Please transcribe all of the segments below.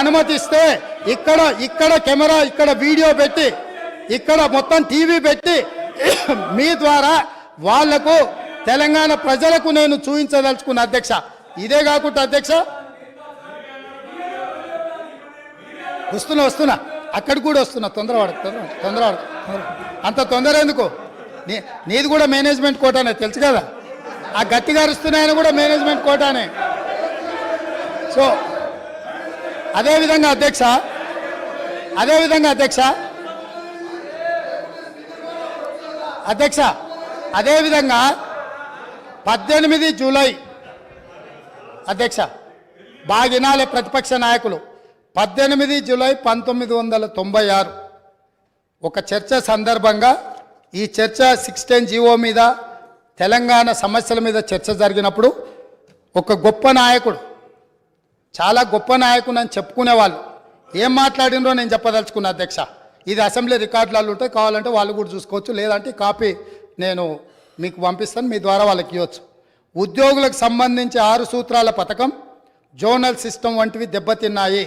అనుమతిస్తే ఇక్కడ కెమెరా, ఇక్కడ వీడియో పెట్టి, ఇక్కడ మొత్తం టీవీ పెట్టి మీ ద్వారా వాళ్లకు తెలంగాణ ప్రజలకు నేను చూపించదలుచుకున్న అధ్యక్ష. ఇదే కాకుండా అధ్యక్ష వస్తున్నా అక్కడికి కూడా వస్తున్నా. తొందరవాడు అంత తొందర ఎందుకు? నీది కూడా మేనేజ్మెంట్ కోటానే తెలుసు కదా. ఆ గట్టిగా అరుస్తున్నాయని కూడా మేనేజ్మెంట్ కోటానే. సో అదేవిధంగా అధ్యక్ష అదేవిధంగా 18 జూలై అధ్యక్ష బాగినాలే ప్రతిపక్ష నాయకులు 18 జూలై 1996 ఒక చర్చ సందర్భంగా ఈ చర్చ 610 జీవో మీద తెలంగాణ సమస్యల మీద చర్చ జరిగినప్పుడు ఒక గొప్ప నాయకుడు, చాలా గొప్ప నాయకుడు అని చెప్పుకునేవాళ్ళు ఏం మాట్లాడినరో నేను చెప్పదలుచుకున్నా అధ్యక్ష. ఇది అసెంబ్లీ రికార్డులలో ఉంటాయి, కావాలంటే వాళ్ళు కూడా చూసుకోవచ్చు, లేదంటే కాపీ నేను మీకు పంపిస్తాను, మీ ద్వారా వాళ్ళకి ఇవ్వచ్చు. ఉద్యోగులకు సంబంధించి 6 సూత్రాల పథకం, జోనల్ సిస్టమ్ వంటివి దెబ్బతిన్నాయి.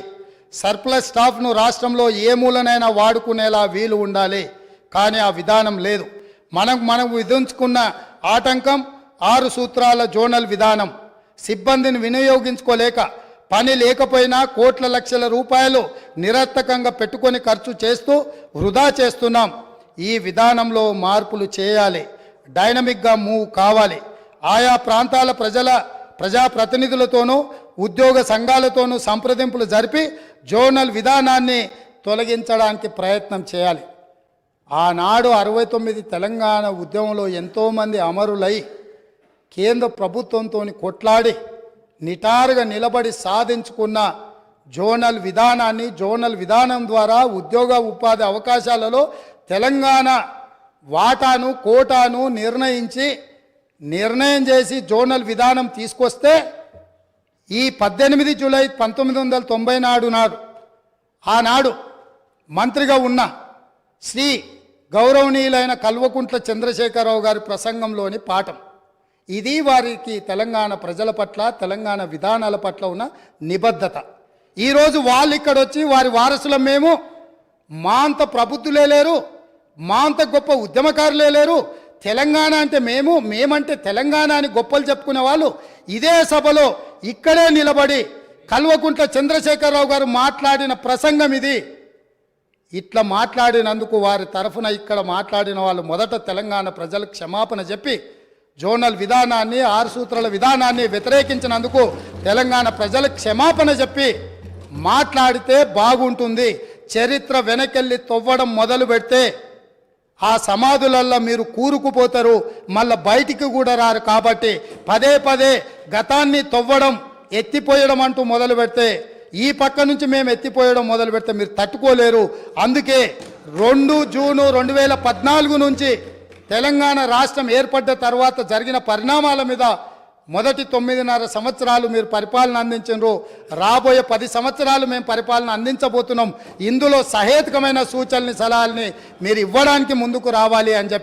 సర్ప్లస్ స్టాఫ్ను రాష్ట్రంలో ఏ మూలనైనా వాడుకునేలా వీలు ఉండాలి, కానీ ఆ విధానం లేదు. మనం విధించుకున్న ఆటంకం 6 సూత్రాల జోనల్ విధానం. సిబ్బందిని వినియోగించుకోలేక, పని లేకపోయినా కోట్ల లక్షల రూపాయలు నిరర్థకంగా పెట్టుకొని ఖర్చు చేస్తూ వృధా చేస్తున్నాం. ఈ విధానంలో మార్పులు చేయాలి, డైనమిక్గా మూవ్ కావాలి. ఆయా ప్రాంతాల ప్రజాప్రతినిధులతోనూ ఉద్యోగ సంఘాలతోనూ సంప్రదింపులు జరిపి జోనల్ విధానాన్ని తొలగించడానికి ప్రయత్నం చేయాలి. ఆనాడు 69 తెలంగాణ ఉద్యమంలో ఎంతోమంది అమరులై కేంద్ర ప్రభుత్వంతో కొట్లాడి నిటారుగా నిలబడి సాధించుకున్న జోనల్ విధానాన్ని, జోనల్ విధానం ద్వారా ఉద్యోగ ఉపాధి అవకాశాలలో తెలంగాణ వాటాను, కోటాను నిర్ణయం చేసి జోనల్ విధానం తీసుకొస్తే ఈ 18 జూలై 1990 నాడు ఆనాడు మంత్రిగా ఉన్న శ్రీ గౌరవనీయులైన కల్వకుంట్ల చంద్రశేఖరరావు గారి ప్రసంగంలోని పాఠం ఇది. వారికి తెలంగాణ ప్రజల పట్ల, తెలంగాణ విధానాల పట్ల ఉన్న నిబద్ధత. ఈరోజు వాళ్ళు ఇక్కడ వచ్చి వారి వారసులం మేము, మా అంత ప్రబుద్ధులే లేరు, మా అంత గొప్ప ఉద్యమకారులే లేరు, తెలంగాణ అంటే మేమంటే తెలంగాణ అని గొప్పలు చెప్పుకునే వాళ్ళు ఇదే సభలో ఇక్కడే నిలబడి కల్వకుంట్ల చంద్రశేఖరరావు గారు మాట్లాడిన ప్రసంగం ఇది. ఇట్లా మాట్లాడినందుకు వారి తరఫున ఇక్కడ మాట్లాడిన వాళ్ళు మొదట తెలంగాణ ప్రజలకు క్షమాపణ చెప్పి జోనల్ విధానాన్ని, 6 సూత్రాల విధానాన్ని వ్యతిరేకించినందుకు తెలంగాణ ప్రజలకు క్షమాపణ చెప్పి మాట్లాడితే బాగుంటుంది. చరిత్ర వెనకెళ్ళి తవ్వడం మొదలు పెడితే ఆ సమాధులల్లో మీరు కూరుకుపోతారు, మళ్ళీ బయటికి కూడా రారు. కాబట్టి పదే గతాన్ని తవ్వడం, ఎత్తిపోయడం అంటూ మొదలు పెడితే, ఈ పక్క నుంచి మేము ఎత్తిపోయడం మొదలు పెడితే మీరు తట్టుకోలేరు. అందుకే 2 జూన్ 2014 నుంచి తెలంగాణ రాష్ట్రం ఏర్పడ్డ తర్వాత జరిగిన పరిణామాల మీద మొదటి 9.5 సంవత్సరాలు మీరు పరిపాలన అందించారు, రాబోయే 10 సంవత్సరాలు మేము పరిపాలన అందించబోతున్నాం. ఇందులో సహేతుకమైన సూచనల్ని, సలహాలని మీరు ఇవ్వడానికి ముందుకు రావాలి అని చెప్పి